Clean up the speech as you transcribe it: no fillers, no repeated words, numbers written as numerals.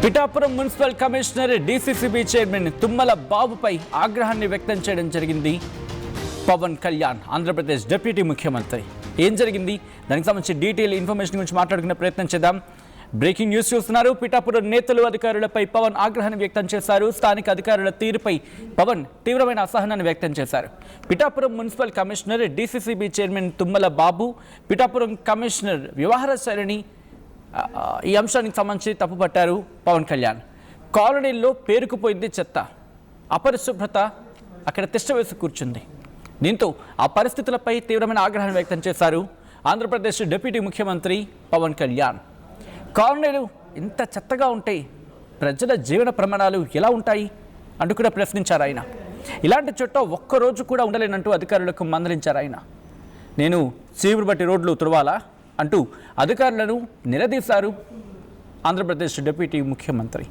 Pithapuram municipal commissioner DCCB chairman Tummala బాబుపై ఆగ్రహాన్ని వ్యక్తం చేయడం జరిగింది పవన్ కళ్యాణ్, ఆంధ్రప్రదేశ్ డిప్యూటీ ముఖ్యమంత్రి. ఏం జరిగింది, దానికి సంబంధించి డీటెయిల్ ఇన్ఫర్మేషన్ గురించి మాట్లాడుకునే ప్రయత్నం చేద్దాం. బ్రేకింగ్ న్యూస్ చూస్తున్నారు. పిఠాపురం నేతలు అధికారులపై పవన్ ఆగ్రహాన్ని వ్యక్తం చేశారు. స్థానిక అధికారుల తీరుపై పవన్ తీవ్రమైన అసహనాన్ని వ్యక్తం చేశారు. Pithapuram municipal commissioner DCCB chairman Tummala Babu Pithapuram commissioner వ్యవహార శైలిని ఈ అంశానికి సంబంధించి తప్పుపట్టారు పవన్ కళ్యాణ్. కాలనీల్లో పేరుకుపోయింది చెత్త, అపరిశుభ్రత అక్కడ తిష్టవేసి కూర్చుంది. దీంతో ఆ పరిస్థితులపై తీవ్రమైన ఆగ్రహాన్ని వ్యక్తం చేశారు ఆంధ్రప్రదేశ్ డిప్యూటీ ముఖ్యమంత్రి పవన్ కళ్యాణ్. కాలనీలు ఇంత చెత్తగా ఉంటే ప్రజల జీవన ప్రమాణాలు ఎలా ఉంటాయి అంటూ కూడా ప్రశ్నించారు ఆయన. ఇలాంటి చోట ఒక్కరోజు కూడా ఉండలేనంటూ అధికారులకు మందలించారు ఆయన. నేను చీపురు బట్టి రోడ్లు తుడవాలా అంటూ అధికారులను నిలదీశారు ఆంధ్రప్రదేశ్ డిప్యూటీ ముఖ్యమంత్రి.